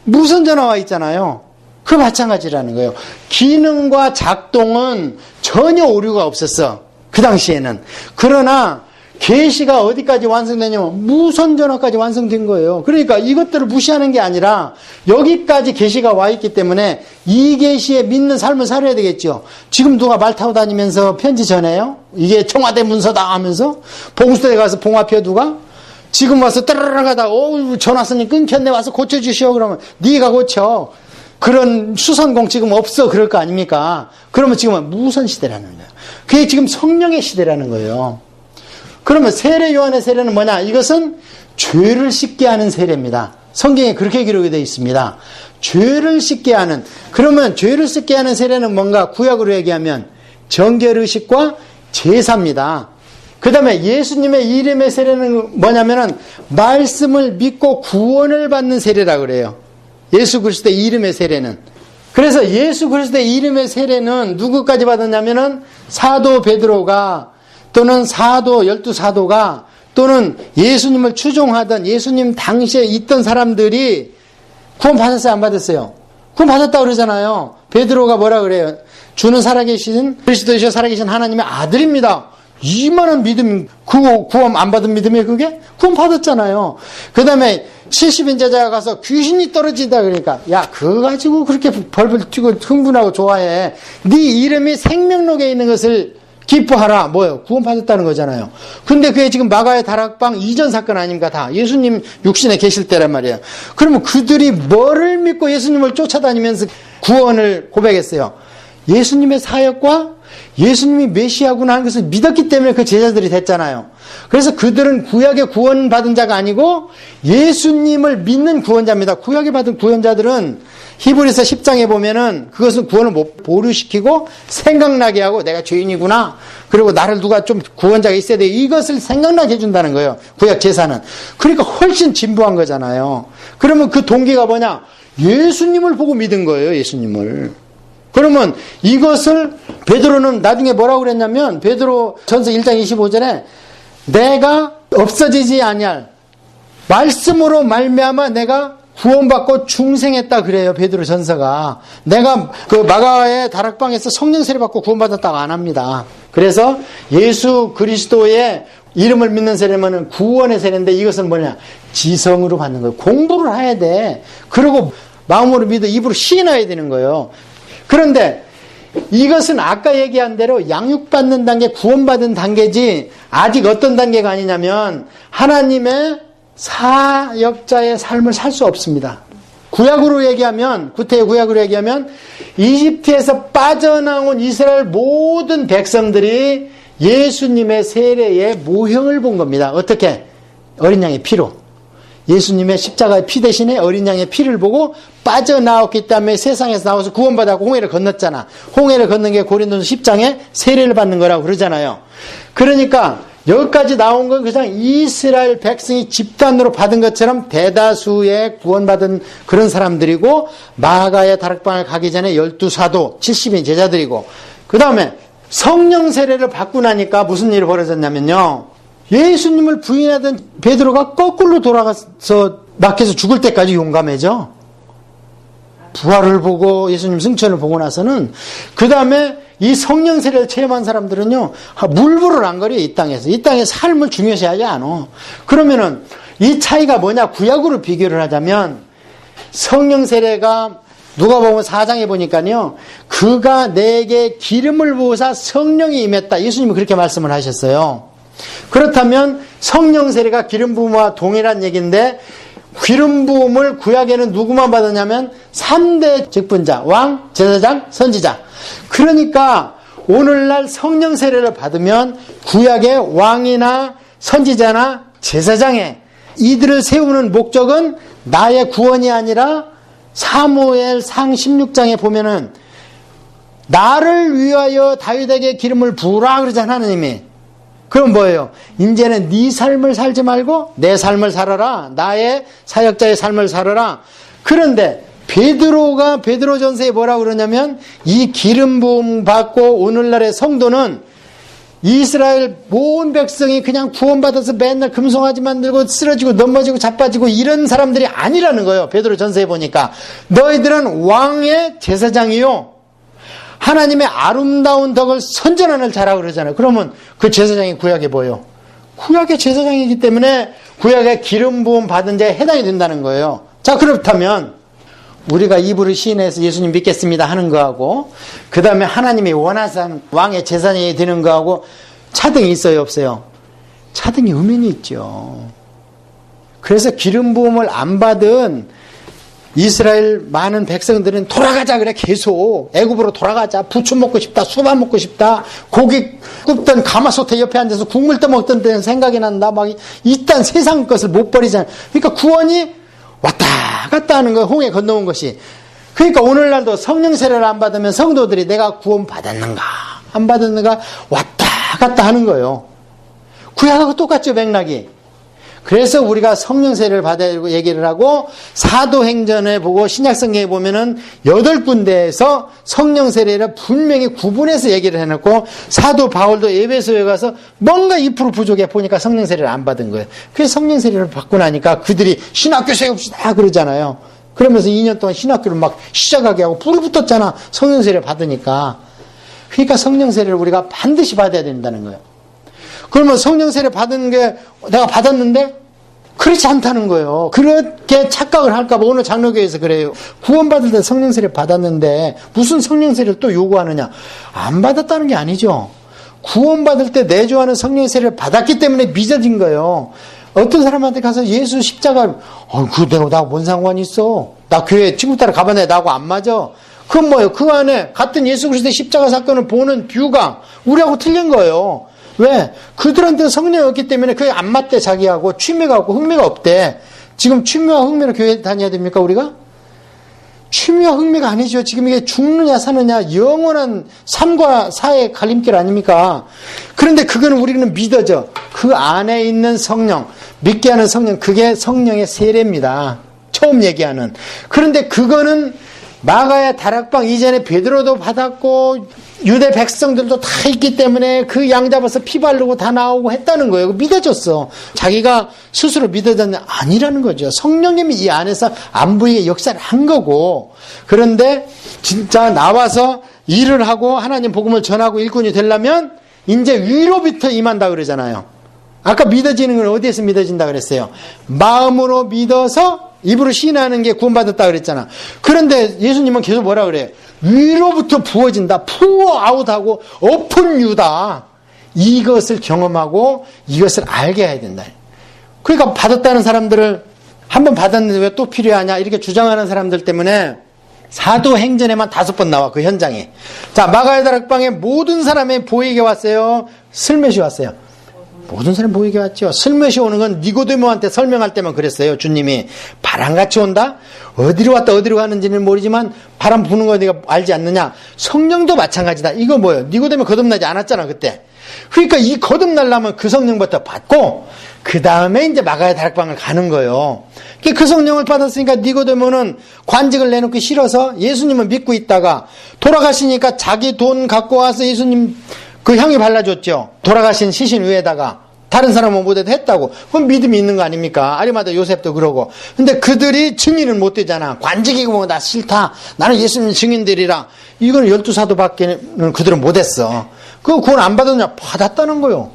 무선 전화 와 있잖아요. 그 마찬가지라는 거예요. 기능과 작동은 전혀 오류가 없었어. 그 당시에는. 그러나 계시가 어디까지 완성되냐면 무선 전화까지 완성된 거예요. 그러니까 이것들을 무시하는 게 아니라 여기까지 계시가 와 있기 때문에 이 계시에 믿는 삶을 살아야 되겠죠. 지금 누가 말 타고 다니면서 편지 전해요? 이게 청와대 문서다 하면서 봉수대에 가서 봉화표 누가? 지금 와서 따라라 가다가 전화 왔으니 끊겼네, 와서 고쳐주시오. 그러면 네가 고쳐. 그런 수선공 지금 없어, 그럴 거 아닙니까? 그러면 지금은 무선 시대라는 거예요. 그게 지금 성령의 시대라는 거예요. 그러면 세례 요한의 세례는 뭐냐? 이것은 죄를 씻게 하는 세례입니다. 성경에 그렇게 기록이 되어 있습니다. 죄를 씻게 하는. 그러면 죄를 씻게 하는 세례는 뭔가? 구약으로 얘기하면 정결의식과 제사입니다. 그 다음에 예수님의 이름의 세례는 뭐냐면은 말씀을 믿고 구원을 받는 세례라 그래요. 예수 그리스도의 이름의 세례는. 그래서 예수 그리스도의 이름의 세례는 누구까지 받았냐면은 사도 베드로가 또는 사도 12사도가 또는 예수님을 추종하던 예수님 당시에 있던 사람들이 구원 받았어요, 안 받았어요? 구원 받았다고 그러잖아요. 베드로가 뭐라 그래요? 주는 살아계신 그리스도이시여 살아계신 하나님의 아들입니다. 이만한 믿음, 구원 안 받은 믿음이에요, 그게? 구원 받았잖아요. 그 다음에 70인 제자가 가서 귀신이 떨어진다 그러니까, 야, 그거 가지고 그렇게 벌벌 뛰고 흥분하고 좋아해. 네 이름이 생명록에 있는 것을 기뻐하라. 뭐요? 구원 받았다는 거잖아요. 근데 그게 지금 마가의 다락방 이전 사건 아닙니까? 다. 예수님 육신에 계실 때란 말이에요. 그러면 그들이 뭐를 믿고 예수님을 쫓아다니면서 구원을 고백했어요? 예수님의 사역과 예수님이 메시아구나 하는 것을 믿었기 때문에 그 제자들이 됐잖아요. 그래서 그들은 구약의 구원받은 자가 아니고 예수님을 믿는 구원자입니다. 구약에 받은 구원자들은 히브리서 10장에 보면은 그것은 구원을 보류시키고 생각나게 하고 내가 죄인이구나. 그리고 나를 누가 좀 구원자가 있어야 돼. 이것을 생각나게 해준다는 거예요. 구약 제사는. 그러니까 훨씬 진부한 거잖아요. 그러면 그 동기가 뭐냐? 예수님을 보고 믿은 거예요. 예수님을. 그러면 이것을 베드로는 나중에 뭐라고 그랬냐면 베드로 전서 1장 25절에 내가 없어지지 아니할 말씀으로 말미암아 내가 구원받고 중생했다 그래요. 베드로 전서가. 내가 그 마가의 다락방에서 성령 세례 받고 구원받았다고 안 합니다. 그래서 예수 그리스도의 이름을 믿는 세례는 구원의 세례인데 이것은 뭐냐? 지성으로 받는 거예요. 공부를 해야 돼. 그리고 마음으로 믿어 입으로 시인해야 되는 거예요. 그런데 이것은 아까 얘기한 대로 양육받는 단계, 구원받은 단계지 아직 어떤 단계가 아니냐면 하나님의 사역자의 삶을 살 수 없습니다. 구약으로 얘기하면, 구태의 구약으로 얘기하면 이집트에서 빠져나온 이스라엘 모든 백성들이 예수님의 세례의 모형을 본 겁니다. 어떻게? 어린 양의 피로. 예수님의 십자가의 피 대신에 어린 양의 피를 보고 빠져나왔기 때문에 세상에서 나와서 구원받아고 홍해를 건넜잖아. 홍해를 건넌 게 고린도서 10장에 세례를 받는 거라고 그러잖아요. 그러니까 여기까지 나온 건 그냥 이스라엘 백성이 집단으로 받은 것처럼 대다수의 구원받은 그런 사람들이고 마가의 다락방을 가기 전에 12사도 70인 제자들이고 그 다음에 성령 세례를 받고 나니까 무슨 일이 벌어졌냐면요. 예수님을 부인하던 베드로가 거꾸로 돌아가서 막혀서 죽을 때까지 용감해져. 부활을 보고 예수님 승천을 보고 나서는 그 다음에 이 성령 세례를 체험한 사람들은요 물불을 안 거려요. 이 땅에서. 이 땅의 삶을 중요시하지 않아. 그러면은 이 차이가 뭐냐? 구약으로 비교를 하자면 성령 세례가 누가복음 4장에 보니까요 그가 내게 기름을 부으사 성령이 임했다. 예수님이 그렇게 말씀을 하셨어요. 그렇다면 성령 세례가 기름 부음과 동일한 얘기인데 기름 부음을 구약에는 누구만 받았냐면 3대 직분자, 왕, 제사장, 선지자. 그러니까 오늘날 성령 세례를 받으면 구약의 왕이나 선지자나 제사장에 이들을 세우는 목적은 나의 구원이 아니라 사무엘상 16장에 보면은 나를 위하여 다윗에게 기름을 부으라 그러잖아 하나님이. 그럼 뭐예요? 이제는 네 삶을 살지 말고 내 삶을 살아라. 나의 사역자의 삶을 살아라. 그런데 베드로가 베드로전서에 뭐라고 그러냐면 이 기름 부음 받고 오늘날의 성도는 이스라엘 모든 백성이 그냥 구원받아서 맨날 금송아지 만들고 쓰러지고 넘어지고 자빠지고 이런 사람들이 아니라는 거예요. 베드로전서에 보니까 너희들은 왕의 제사장이요 하나님의 아름다운 덕을 선전하는 자라고 그러잖아요. 그러면 그 제사장이 구약에 뭐예요? 구약의 제사장이기 때문에 구약의 기름 부음 받은 자에 해당이 된다는 거예요. 자, 그렇다면 우리가 입으로 시인해서 예수님 믿겠습니다 하는 거하고 그 다음에 하나님이 원하는 왕의 제사장이 되는 거하고 차등이 있어요? 없어요? 차등이 엄연히 있죠. 그래서 기름 부음을 안 받은 이스라엘 많은 백성들은 돌아가자 그래. 계속 애굽으로 돌아가자. 부추 먹고 싶다. 수박 먹고 싶다. 고기 굽던 가마솥에 옆에 앉아서 국물 떠먹던 데는 생각이 난다. 막 일단 세상 것을 못 버리잖아. 그러니까 구원이 왔다 갔다 하는 거예요. 홍해 건너온 것이. 그러니까 오늘날도 성령 세례를 안 받으면 성도들이 내가 구원 받았는가 안 받았는가 왔다 갔다 하는 거예요. 구약하고 똑같죠, 맥락이. 그래서 우리가 성령 세례를 받아야 얘기를 하고 사도행전에 보고 신약성경에 보면은 8군데에서 성령 세례를 분명히 구분해서 얘기를 해놓고 사도 바울도 에베소에 가서 뭔가 2% 부족해 보니까 성령 세례를 안 받은 거예요. 그래서 성령 세례를 받고 나니까 그들이 신학교 세웁시다 그러잖아요. 그러면서 2년 동안 신학교를 막 시작하게 하고 불이 붙었잖아. 성령 세례를 받으니까. 그러니까 성령 세례를 우리가 반드시 받아야 된다는 거예요. 그러면 성령 세례 받은 게 내가 받았는데? 그렇지 않다는 거예요. 그렇게 착각을 할까봐 오늘 장로교회에서 그래요. 구원받을 때 성령 세례 받았는데 무슨 성령 세례를 또 요구하느냐? 안 받았다는 게 아니죠. 구원받을 때 내주하는 성령 세례를 받았기 때문에 믿어진 거예요. 어떤 사람한테 가서 예수 십자가, 그거 내가 나하고 뭔 상관이 있어? 나 교회 친구 따라 가봤는데 나하고 안 맞아. 그건 뭐예요? 그 안에 같은 예수 그리스도의 십자가 사건을 보는 뷰가 우리하고 틀린 거예요. 왜? 그들한테 성령이 없기 때문에 그게 안 맞대, 자기하고. 취미가 없고 흥미가 없대. 지금 취미와 흥미로 교회 다녀야 됩니까, 우리가? 취미와 흥미가 아니죠. 지금 이게 죽느냐 사느냐 영원한 삶과 사의 갈림길 아닙니까? 그런데 그거는 우리는 믿어져. 그 안에 있는 성령, 믿게 하는 성령, 그게 성령의 세례입니다. 처음 얘기하는. 그런데 그거는 마가의 다락방 이전에 베드로도 받았고 유대 백성들도 다 있기 때문에 그 양 잡아서 피 바르고 다 나오고 했다는 거예요. 믿어졌어. 자기가 스스로 믿어졌냐? 아니라는 거죠. 성령님이 이 안에서 안 보이게 역사를 한 거고. 그런데 진짜 나와서 일을 하고 하나님 복음을 전하고 일꾼이 되려면 이제 위로부터 임한다 그러잖아요. 아까 믿어지는 건 어디에서 믿어진다 그랬어요? 마음으로 믿어서 입으로 시인하는 게 구원받았다 그랬잖아. 그런데 예수님은 계속 뭐라 그래요? 위로부터 부어진다. pour out하고 open you다. 이것을 경험하고 이것을 알게 해야 된다. 그러니까 받았다는 사람들을 한번 받았는데 왜 또 필요하냐 이렇게 주장하는 사람들 때문에 사도행전에만 5번 나와, 그 현장에. 자, 마가의 다락방에 모든 사람이 보이게 왔어요. 슬며시 왔어요. 모든 사람이 보이게 왔죠. 슬며시 오는 건 니고데모한테 설명할 때만 그랬어요. 주님이 바람같이 온다? 어디로 왔다 어디로 가는지는 모르지만 바람 부는 거 네가 알지 않느냐? 성령도 마찬가지다. 이거 뭐예요? 니고데모 거듭나지 않았잖아 그때. 그러니까 이 거듭나려면 그 성령부터 받고 그 다음에 이제 마가의 다락방을 가는 거예요. 그 성령을 받았으니까 니고데모는 관직을 내놓기 싫어서 예수님을 믿고 있다가 돌아가시니까 자기 돈 갖고 와서 예수님 그 향유 발라줬죠. 돌아가신 시신 위에다가. 다른 사람은 못해도 했다고. 그건 믿음이 있는 거 아닙니까? 아리마다 요셉도 그러고. 근데 그들이 증인은 못 되잖아. 관직이고 뭐 나 싫다. 나는 예수님 증인들이라. 이건 12사도밖에는 그들은 못했어. 그거 구원 안 받았냐? 받았다는 거요.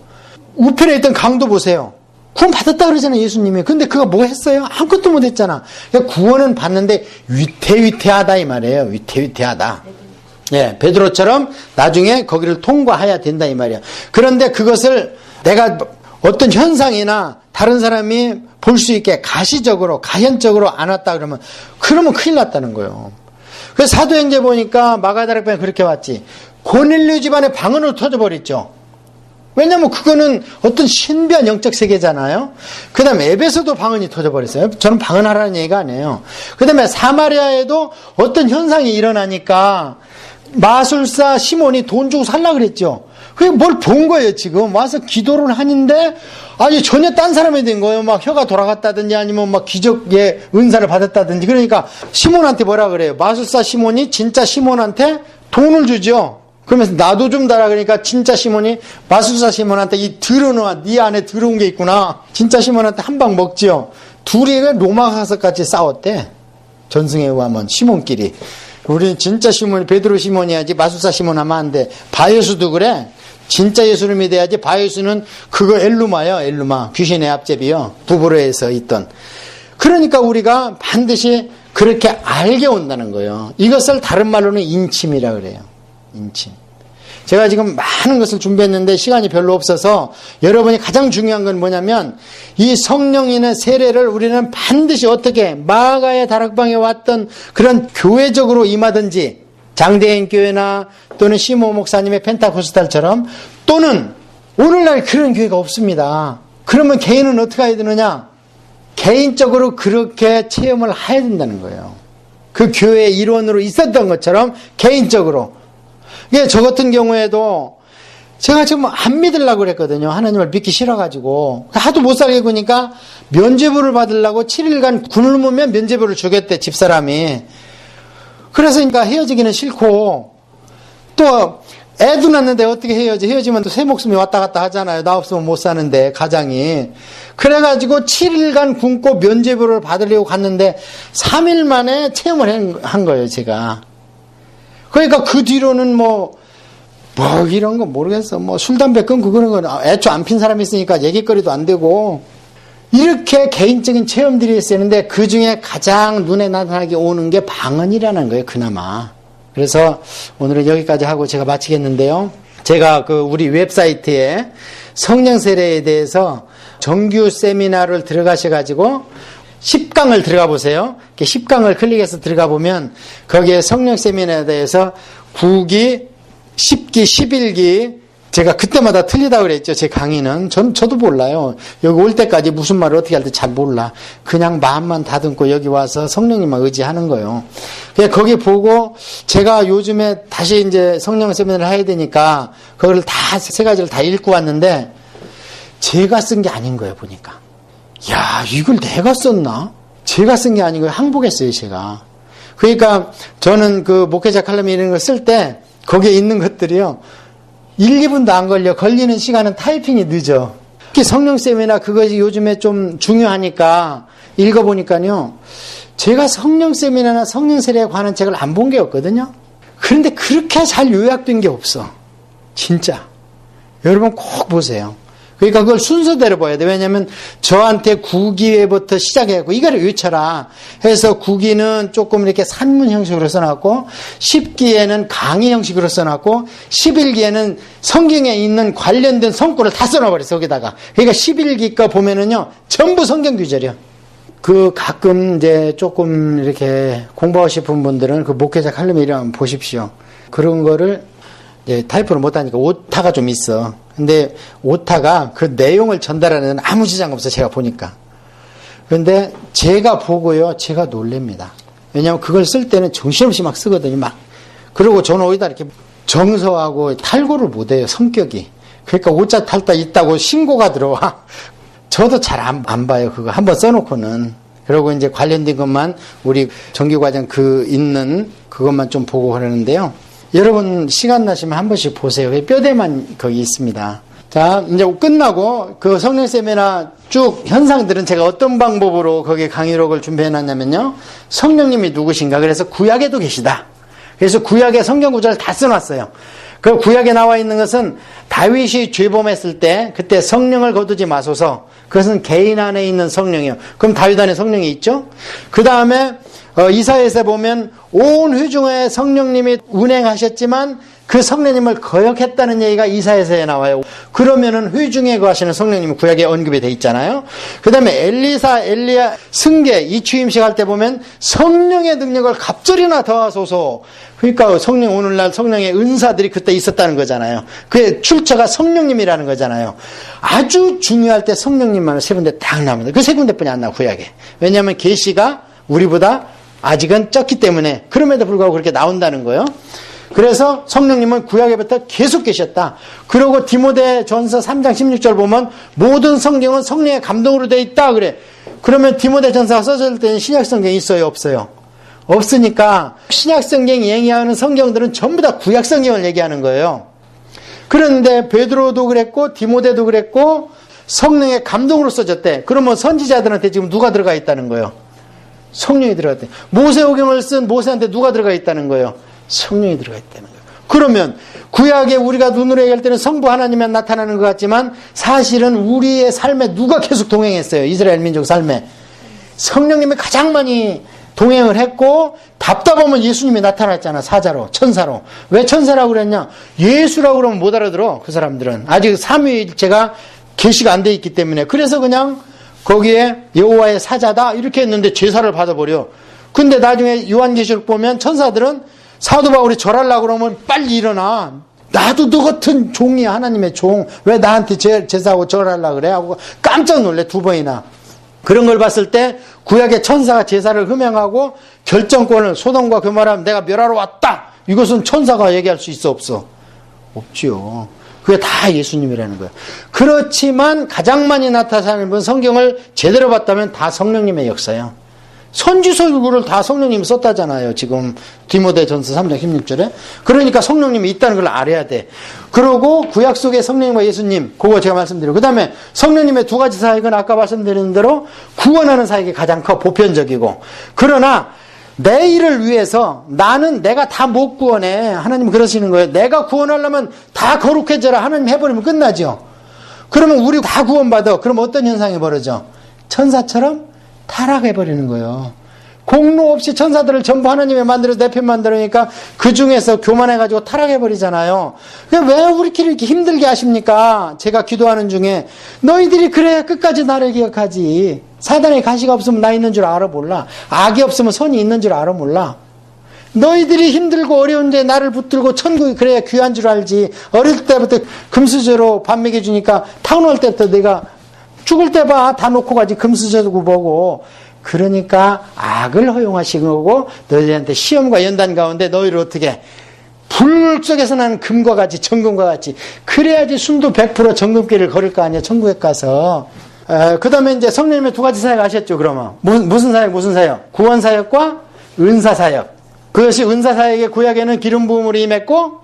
우편에 있던 강도 보세요. 구원 받았다 그러잖아요, 예수님이. 근데 그거 뭐 했어요? 아무것도 못 했잖아. 그러니까 구원은 받는데 위태위태하다 이 말이에요. 위태위태하다. 예, 베드로처럼 나중에 거기를 통과해야 된다 이 말이야. 그런데 그것을 내가 어떤 현상이나 다른 사람이 볼 수 있게 가시적으로 가현적으로 안 왔다 그러면 큰일 났다는 거예요. 그래서 사도행전 보니까 마가다락방에 그렇게 왔지. 고넬료 집안의 방언으로 터져버렸죠. 왜냐면 그거는 어떤 신비한 영적 세계잖아요. 그 다음에 에베소도 방언이 터져버렸어요. 저는 방언하라는 얘기가 아니에요. 그 다음에 사마리아에도 어떤 현상이 일어나니까 마술사 시몬이 돈 주고 살라 그랬죠. 그게 뭘 본 거예요, 지금. 와서 기도를 하는데, 아니, 전혀 딴 사람이 된 거예요. 막 혀가 돌아갔다든지 아니면 막 기적의 은사를 받았다든지. 그러니까 시몬한테 뭐라 그래요? 마술사 시몬이 진짜 시몬한테 돈을 주죠. 그러면서 나도 좀 달라 그러니까 진짜 시몬이 마술사 시몬한테 이 들어놓아, 네 안에 들어온 게 있구나. 진짜 시몬한테 한 방 먹지요. 둘이 로마 가서 같이 싸웠대. 전승에 의하면 시몬끼리. 우리는 진짜 시몬이 베드로 시몬이야지 마술사 시몬 하면 안 돼. 바예수도 그래. 진짜 예수를 믿어야지. 바예수는 그거 엘루마요. 엘루마. 귀신의 앞제비요. 부부로에서 있던. 그러니까 우리가 반드시 그렇게 알게 온다는 거예요. 이것을 다른 말로는 인침이라 그래요. 인침. 제가 지금 많은 것을 준비했는데 시간이 별로 없어서 여러분이 가장 중요한 건 뭐냐면 이 성령인의 세례를 우리는 반드시 어떻게 마가의 다락방에 왔던 그런 교회적으로 임하든지 장대인 교회나 또는 시모 목사님의 펜타코스탈처럼 또는 오늘날 그런 교회가 없습니다. 그러면 개인은 어떻게 해야 되느냐? 개인적으로 그렇게 체험을 해야 된다는 거예요. 그 교회의 일원으로 있었던 것처럼 개인적으로. 예, 저 같은 경우에도 제가 지금 안 믿으려고 그랬거든요. 하나님을 믿기 싫어가지고. 하도 못 살게 구니까 면죄부를 받으려고 7일간 굶으면 면죄부를 주겠대, 집사람이. 그래서 그러니까 헤어지기는 싫고, 또 애도 낳는데 어떻게 헤어지면 또 새 목숨이 왔다 갔다 하잖아요. 나 없으면 못 사는데, 가장이. 그래가지고 7일간 굶고 면죄부를 받으려고 갔는데 3일 만에 체험을 한 거예요, 제가. 그러니까 그 뒤로는 뭐 뭐 이런 거 모르겠어. 뭐 술, 담배 끊고 그런 건 애초 안 핀 사람이 있으니까 얘기거리도 안 되고. 이렇게 개인적인 체험들이 있었는데 그 중에 가장 눈에 나타나게 오는 게 방언이라는 거예요, 그나마. 그래서 오늘은 여기까지 하고 제가 마치겠는데요. 제가 우리 웹사이트에 성령 세례에 대해서 정규 세미나를 들어가셔가지고 10강을 들어가 보세요. 10강을 클릭해서 들어가 보면 거기에 성령 세미나에 대해서 9기, 10기, 11기 제가 그때마다 틀리다고 그랬죠. 제 강의는. 저도 몰라요. 여기 올 때까지 무슨 말을 어떻게 할지 잘 몰라. 그냥 마음만 다듬고 여기 와서 성령님만 의지하는 거예요. 그냥 거기 보고 제가 요즘에 다시 이제 성령 세미나를 해야 되니까 그걸 다 세 가지를 다 읽고 왔는데 제가 쓴 게 아닌 거예요. 보니까. 야, 이걸 내가 썼나? 제가 쓴 게 아닌 거예요. 항복했어요, 제가. 그러니까 저는 목회자 칼럼 이런 걸 쓸 때 거기에 있는 것들이요. 1, 2분도 안 걸리는 시간은 타이핑이 늦어. 특히 성령 세미나 그것이 요즘에 좀 중요하니까 읽어보니까요. 제가 성령 세미나나 성령 세례에 관한 책을 안 본 게 없거든요. 그런데 그렇게 잘 요약된 게 없어. 진짜. 여러분 꼭 보세요. 그러니까 그걸 순서대로 봐야 돼. 왜냐면 저한테 9기회부터 시작해갖고 이거를 외쳐라 해서 9기는 조금 이렇게 산문 형식으로 써놨고 10기에는 강의 형식으로 써놨고 11기에는 성경에 있는 관련된 성구를 다 써놔버렸어. 거기다가. 그러니까 11기 거 보면은요 전부 성경 구절이야. 가끔 이제 조금 이렇게 공부하고 싶은 분들은 목회자 칼럼 이름 보십시오. 그런 거를 이제 타이프를 못하니까 오타가 좀 있어. 근데 오타가 그 내용을 전달하는 아무 지장 없어. 제가 보니까. 그런데 제가 보고요. 제가 놀랍니다. 왜냐하면 그걸 쓸 때는 정신없이 막 쓰거든요. 막. 그리고 저는 어디다 이렇게 정서하고 탈고를 못해요. 성격이. 그러니까 오자 탈다 있다고 신고가 들어와. 저도 잘 안 봐요. 그거 한번 써놓고는. 그리고 이제 관련된 것만 우리 정규과정 있는 그것만 좀 보고 그러는데요. 여러분 시간 나시면 한 번씩 보세요. 뼈대만 거기 있습니다. 자, 이제 끝나고 성령 세미나 쭉 현상들은 제가 어떤 방법으로 거기에 강의록을 준비해 놨냐면요. 성령님이 누구신가? 그래서 구약에도 계시다. 그래서 구약의 성경 구절을 다 써놨어요. 그 구약에 나와 있는 것은 다윗이 죄범했을 때 그때 성령을 거두지 마소서. 그것은 개인 안에 있는 성령이에요. 그럼 다윗 안에 성령이 있죠? 그 다음에 이사야에서 보면 온 회중에 성령님이 운행하셨지만 그 성령님을 거역했다는 얘기가 이사야서에 나와요. 그러면은 회중에 거하시는 성령님이 구약에 언급이 돼 있잖아요. 그 다음에 엘리야 승계 이 취임식 할 때 보면 성령의 능력을 갑절이나 더하소서. 그러니까 오늘날 성령의 은사들이 그때 있었다는 거잖아요. 그의 출처가 성령님이라는 거잖아요. 아주 중요할 때 성령님만은 세 군데 딱 나옵니다. 그 세 군데뿐이 안 나와 구약에. 왜냐하면 계시가 우리보다 아직은 적기 때문에 그럼에도 불구하고 그렇게 나온다는 거예요. 그래서 성령님은 구약에부터 계속 계셨다. 그리고 디모데전서 3장 16절 보면 모든 성경은 성령의 감동으로 되어 있다 그래. 그러면 디모데전서가 써질 때는 신약 성경이 있어요, 없어요? 없으니까 신약 성경이 얘기하는 성경들은 전부 다 구약 성경을 얘기하는 거예요. 그런데 베드로도 그랬고 디모데도 그랬고 성령의 감동으로 써졌대. 그러면 선지자들한테 지금 누가 들어가 있다는 거예요? 성령이 들어갔대. 모세오경을 쓴 모세한테 누가 들어가 있다는 거예요? 성령이 들어가 있다는 거예요. 그러면 구약에 우리가 눈으로 얘기할 때는 성부 하나님만 나타나는 것 같지만 사실은 우리의 삶에 누가 계속 동행했어요? 이스라엘 민족 삶에. 성령님이 가장 많이 동행을 했고 답답하면 예수님이 나타났잖아. 사자로, 천사로. 왜 천사라고 그랬냐? 예수라고 그러면 못 알아들어. 그 사람들은. 아직 삼위일체가 계시가 안 돼 있기 때문에. 그래서 그냥 거기에 여호와의 사자다 이렇게 했는데 제사를 받아버려. 근데 나중에 요한계시록 보면 천사들은 사도 바울이 절하려고 그러면 빨리 일어나. 나도 너 같은 종이야. 하나님의 종. 왜 나한테 제사하고 절하려고 그래? 하고 깜짝 놀래 2번이나. 그런 걸 봤을 때 구약의 천사가 제사를 흠양하고 결정권을 소돔과 고모라하면 내가 멸하러 왔다. 이것은 천사가 얘기할 수 있어 없어? 없지요. 그게 다 예수님이라는 거예요. 그렇지만 가장 많이 나타나는 분 성경을 제대로 봤다면 다 성령님의 역사예요. 선지서를 다 성령님이 썼다잖아요. 지금 디모데전서 3장 16절에. 그러니까 성령님이 있다는 걸 알아야 돼. 그리고 구약 속의 성령님과 예수님, 그거 제가 말씀드리고 그 다음에 성령님의 두 가지 사역은 아까 말씀드린 대로 구원하는 사역이 가장 커 보편적이고, 그러나 내 일을 위해서 나는 내가 다 못 구원해. 하나님 그러시는 거예요. 내가 구원하려면 다 거룩해져라. 하나님 해버리면 끝나죠. 그러면 우리 다 구원받아. 그럼 어떤 현상이 벌어져? 천사처럼 타락해버리는 거예요. 공로 없이 천사들을 전부 하나님이 만들어서 내 편 만들으니까 그 중에서 교만해가지고 타락해버리잖아요. 왜 우리끼리 이렇게 힘들게 하십니까? 제가 기도하는 중에 너희들이 그래야 끝까지 나를 기억하지. 사단의 가시가 없으면 나 있는 줄 알아 몰라. 악이 없으면 선이 있는 줄 알아 몰라. 너희들이 힘들고 어려운데 나를 붙들고 천국이 그래야 귀한 줄 알지. 어릴 때부터 금수저로 밥 먹여주니까 타운할 때부터 내가 죽을 때 봐. 다 놓고 가지. 금수저고 뭐고. 그러니까 악을 허용하시는 거고 너희들한테 시험과 연단 가운데 너희를 어떻게 불 속에서 나는 금과 같이 정금과 같이 그래야지 순도 100% 정금길을 걸을 거 아니야. 천국에 가서. 그 다음에 이제 성령님의 두 가지 사역 아셨죠? 그러면 무슨 사역? 구원 사역과 은사 사역. 그것이 은사 사역의 구약에는 기름 부음으로 임했고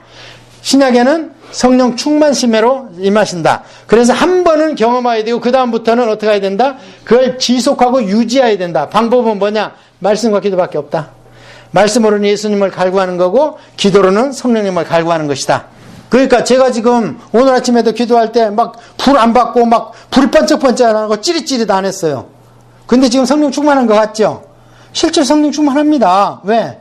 신약에는 성령 충만심으로 임하신다. 그래서 한 번은 경험해야 되고 그 다음부터는 어떻게 해야 된다? 그걸 지속하고 유지해야 된다. 방법은 뭐냐? 말씀과 기도밖에 없다. 말씀으로는 예수님을 갈구하는 거고 기도로는 성령님을 갈구하는 것이다. 그러니까 제가 지금 오늘 아침에도 기도할 때 막 불 안 받고 막 불이 번쩍번쩍 안 하고 찌릿찌릿 안 했어요. 근데 지금 성령 충만한 것 같죠? 실제 성령 충만합니다. 왜?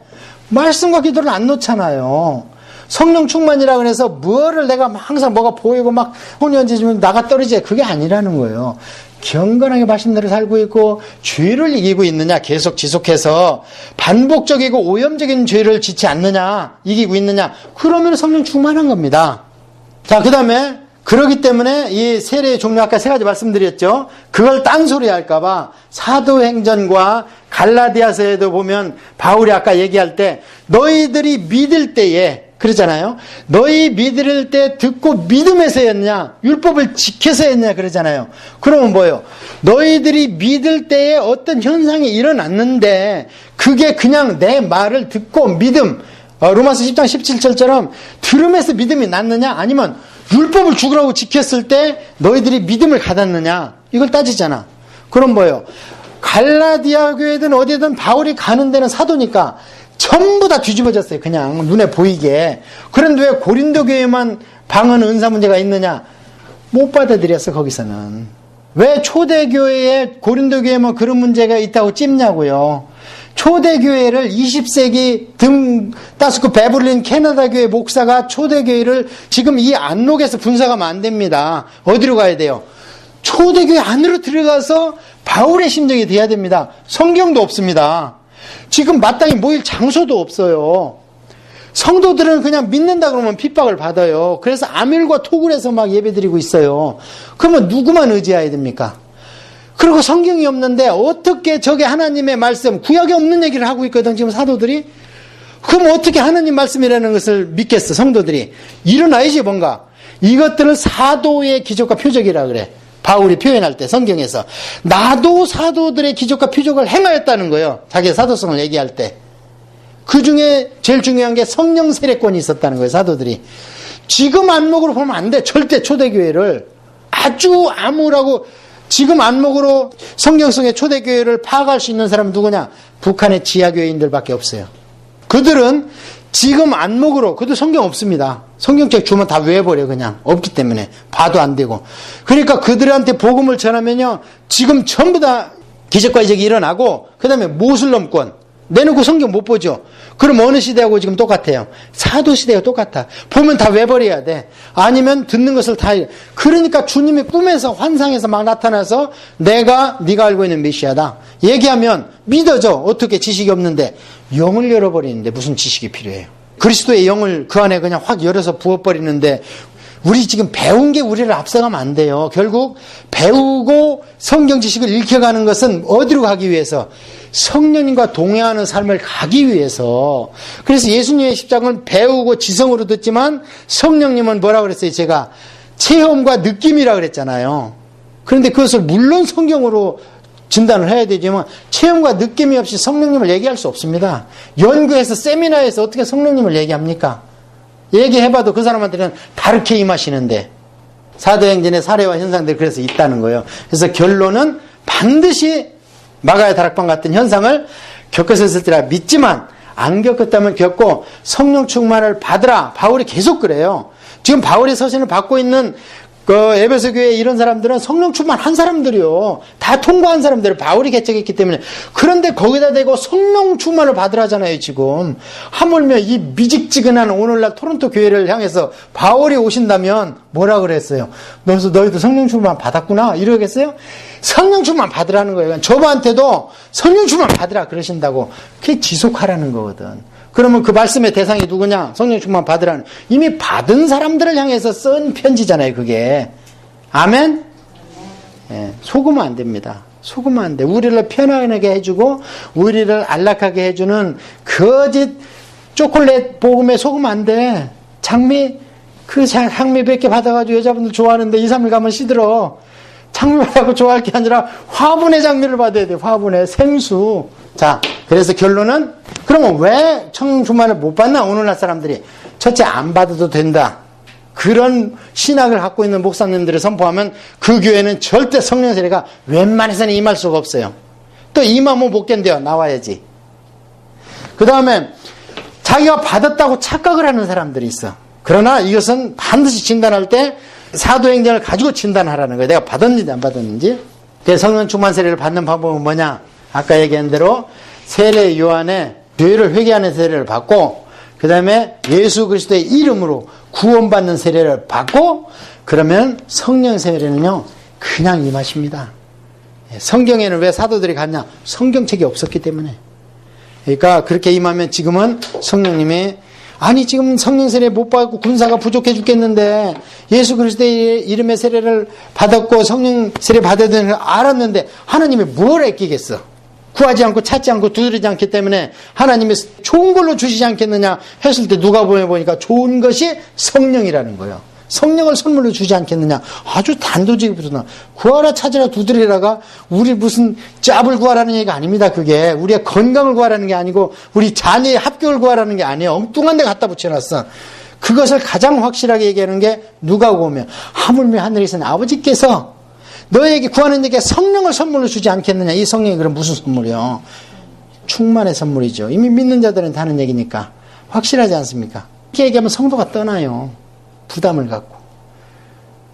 말씀과 기도를 안 놓잖아요. 성령 충만이라고 해서 뭐를 내가 항상 뭐가 보이고 막 혼이 얹어지면 나가 떨어지지. 그게 아니라는 거예요. 경건하게 말씀대로 살고 있고 죄를 이기고 있느냐, 계속 지속해서 반복적이고 오염적인 죄를 짓지 않느냐, 이기고 있느냐, 그러면 성령 충만한 겁니다. 자, 그 다음에 그렇기 때문에 이 세례의 종류 아까 세 가지 말씀드렸죠. 그걸 딴소리 할까봐 사도행전과 갈라디아서에도 보면 바울이 아까 얘기할 때 너희들이 믿을 때에 그러잖아요. 너희 믿을 때 듣고 믿음에서 했냐, 율법을 지켜서 했냐 그러잖아요. 그러면 뭐예요? 너희들이 믿을 때에 어떤 현상이 일어났는데 그게 그냥 내 말을 듣고 믿음, 로마서 10장 17절처럼 들음에서 믿음이 났느냐, 아니면 율법을 죽으라고 지켰을 때 너희들이 믿음을 갖았느냐, 이걸 따지잖아. 그럼 뭐예요? 갈라디아 교회든 어디든 바울이 가는 데는 사도니까 전부 다 뒤집어졌어요. 그냥 눈에 보이게. 그런데 왜 고린도 교회만 방언 은사 문제가 있느냐? 못 받아들였어. 거기서는. 왜 초대교회에 고린도 교회만 그런 문제가 있다고 찝냐고요. 초대교회를 20세기 등 따스고 베블린 캐나다 교회 목사가 초대교회를 지금 이 안록에서 분석하면 안 됩니다. 어디로 가야 돼요? 초대교회 안으로 들어가서 바울의 심정이 돼야 됩니다. 성경도 없습니다. 지금 마땅히 모일 장소도 없어요. 성도들은 그냥 믿는다 그러면 핍박을 받아요. 그래서 아밀과 토굴에서 막 예배드리고 있어요. 그러면 누구만 의지해야 됩니까? 그리고 성경이 없는데 어떻게 저게 하나님의 말씀, 구약에 없는 얘기를 하고 있거든 지금 사도들이. 그럼 어떻게 하나님 말씀이라는 것을 믿겠어 성도들이. 일어나야지 뭔가. 이것들을 사도의 기적과 표적이라 그래. 바울이 표현할 때 성경에서 나도 사도들의 기적과 표적을 행하였다는 거예요. 자기의 사도성을 얘기할 때. 그 중에 제일 중요한 게 성령 세례권이 있었다는 거예요. 사도들이. 지금 안목으로 보면 안 돼. 절대 초대교회를. 아주 암울하고 지금 안목으로 성경성의 초대교회를 파악할 수 있는 사람은 누구냐? 북한의 지하교회인들밖에 없어요. 그들은 지금 안목으로, 그것도 성경 없습니다. 성경책 주면 다 외워버려 그냥. 없기 때문에. 봐도 안 되고. 그러니까 그들한테 복음을 전하면요. 지금 전부 다 기적과 이적이 일어나고 그 다음에 모슬럼권. 내놓고 성경 못 보죠. 그럼 어느 시대하고 지금 똑같아요. 사도 시대가 똑같아. 보면 다 외버려야 돼. 아니면 듣는 것을 다. 그러니까 주님이 꿈에서 환상에서 막 나타나서 네가 알고 있는 메시아다. 얘기하면 믿어져. 어떻게 지식이 없는데. 영을 열어버리는데 무슨 지식이 필요해요. 그리스도의 영을 그 안에 그냥 확 열어서 부어버리는데 우리 지금 배운 게 우리를 앞서가면 안 돼요. 결국 배우고 성경 지식을 익혀가는 것은 어디로 가기 위해서? 성령님과 동행하는 삶을 가기 위해서. 그래서 예수님의 십자가는 배우고 지성으로 듣지만 성령님은 뭐라고 그랬어요? 제가 체험과 느낌이라고 그랬잖아요. 그런데 그것을 물론 성경으로 진단을 해야 되지만 체험과 느낌이 없이 성령님을 얘기할 수 없습니다. 연구해서 세미나에서 어떻게 성령님을 얘기합니까? 얘기해봐도 그 사람한테는 다르게 임하시는데. 사도행전의 사례와 현상들이 그래서 있다는 거예요. 그래서 결론은 반드시 마가의 다락방 같은 현상을 겪었을지라 믿지만 안 겪었다면 겪고 성령 충만을 받으라. 바울이 계속 그래요. 지금 바울이 서신을 받고 있는 그 에베소 교회 이런 사람들은 성령 충만한 사람들이요. 다 통과한 사람들을 바울이 개척했기 때문에. 그런데 거기다 대고 성령 충만을 받으라잖아요, 지금. 하물며 이 미직지근한 오늘날 토론토 교회를 향해서 바울이 오신다면 뭐라 그랬어요? 너희도 성령 충만 받았구나? 이러겠어요? 성령 충만 받으라는 거예요. 저분한테도 성령 충만 받으라 그러신다고. 그게 지속하라는 거거든. 그러면 그 말씀의 대상이 누구냐? 성령 충만 받으라는. 이미 받은 사람들을 향해서 쓴 편지잖아요, 그게. 아멘? 예, 속으면 안 됩니다. 속으면 안 돼. 우리를 편안하게 해주고, 우리를 안락하게 해주는 거짓 초콜릿 복음에 속으면 안 돼. 장미 몇 개 받아가지고 여자분들 좋아하는데 2, 3일 가면 시들어. 장미 받고 좋아할 게 아니라 화분의 장미를 받아야 돼. 화분의 생수. 자, 그래서 결론은 그러면 왜 성령 충만을 못 받나? 오늘날 사람들이. 첫째, 안 받아도 된다. 그런 신학을 갖고 있는 목사님들을 선포하면 그 교회는 절대 성령 세례가 웬만해서는 임할 수가 없어요. 또 임하면 못 견뎌요. 나와야지. 그 다음에 자기가 받았다고 착각을 하는 사람들이 있어. 그러나 이것은 반드시 진단할 때 사도행전을 가지고 진단하라는 거예요. 내가 받았는지 안 받았는지. 그래서 성령 충만 세례를 받는 방법은 뭐냐? 아까 얘기한 대로 세례 요한의 죄를 회개하는 세례를 받고, 그 다음에 예수 그리스도의 이름으로 구원받는 세례를 받고, 그러면 성령 세례는요 그냥 임하십니다. 성경에는 왜 사도들이 갔냐? 성경책이 없었기 때문에. 그러니까 그렇게 임하면 지금은 성령님이 아니 지금 성령 세례 못 받고 군사가 부족해 죽겠는데 예수 그리스도의 이름의 세례를 받았고 성령 세례 받아야 되는 걸 알았는데 하나님이 뭘 아끼겠어? 구하지 않고 찾지 않고 두드리지 않기 때문에 하나님이 좋은 걸로 주시지 않겠느냐 했을 때 누가 보니까 좋은 것이 성령이라는 거예요. 성령을 선물로 주지 않겠느냐. 아주 단도직입으로 구하라 찾으라 두드리라가 우리 무슨 짭을 구하라는 얘기가 아닙니다. 그게 우리의 건강을 구하라는 게 아니고 우리 자녀의 합격을 구하라는 게 아니에요. 엉뚱한 데 갖다 붙여놨어. 그것을 가장 확실하게 얘기하는 게 누가 오면 하물며 하늘에 있는 아버지께서 너에게 구하는 자에게 성령을 선물로 주지 않겠느냐. 이 성령이 그럼 무슨 선물이요? 충만의 선물이죠. 이미 믿는 자들은 다 하는 얘기니까 확실하지 않습니까? 이렇게 얘기하면 성도가 떠나요. 부담을 갖고.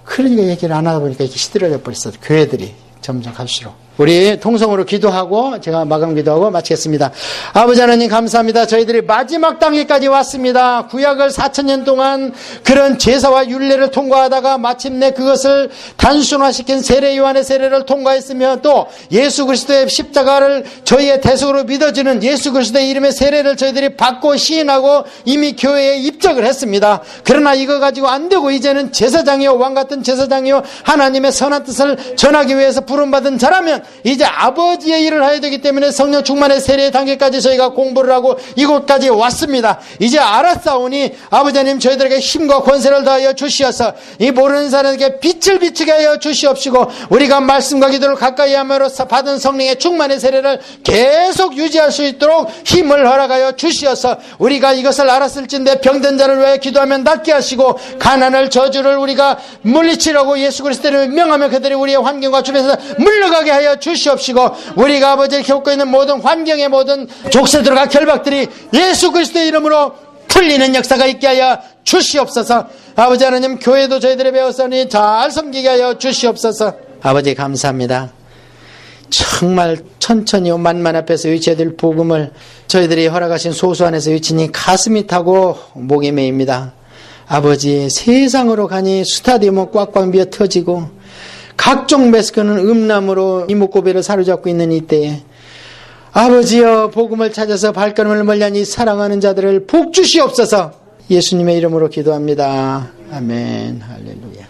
그러니까 얘기를 안 하다 보니까 이렇게 시들어져 버렸어요. 교회들이 점점 갈수록. 우리 통성으로 기도하고 제가 마감 기도하고 마치겠습니다. 아버지 하나님 감사합니다. 저희들이 마지막 단계까지 왔습니다. 구약을 4000년 동안 그런 제사와 율례를 통과하다가 마침내 그것을 단순화시킨 세례 요한의 세례를 통과했으며 또 예수 그리스도의 십자가를 저희의 대속으로 믿어지는 예수 그리스도의 이름의 세례를 저희들이 받고 시인하고 이미 교회에 입적을 했습니다. 그러나 이거 가지고 안 되고 이제는 제사장이요 왕같은 제사장이요 하나님의 선한 뜻을 전하기 위해서 부름받은 자라면 이제 아버지의 일을 해야 되기 때문에 성령 충만의 세례의 단계까지 저희가 공부를 하고 이곳까지 왔습니다. 이제 알았사오니 아버지 하나님 저희들에게 힘과 권세를 더하여 주시어서 이 모르는 사람에게 빛을 비추게 하여 주시옵시고 우리가 말씀과 기도를 가까이 함으로써 받은 성령의 충만의 세례를 계속 유지할 수 있도록 힘을 허락하여 주시어서 우리가 이것을 알았을진데 병든 자를 위해 기도하면 낫게 하시고 가난을 저주를 우리가 물리치라고 예수 그리스도를 명하며 그들이 우리의 환경과 주변에서 물러가게 하여 주시옵시고 우리가 아버지를 겪고 있는 모든 환경의 모든 족쇄들과 결박들이 예수 그리스도의 이름으로 풀리는 역사가 있게 하여 주시옵소서. 아버지 하나님 교회도 저희들이 배웠으니 잘 섬기게 하여 주시옵소서. 아버지 감사합니다. 정말 천천히 만만 앞에서 위치해야 될 복음을 저희들이 허락하신 소수 안에서 위치니 가슴이 타고 목이 메입니다. 아버지 세상으로 가니 스타디움은 꽉꽉 비어 터지고 각종 매스크는 음란으로 이목구비를 사로잡고 있는 이때에 아버지여 복음을 찾아서 발걸음을 멀리하니 사랑하는 자들을 복 주시옵소서. 예수님의 이름으로 기도합니다. 아멘. 할렐루야.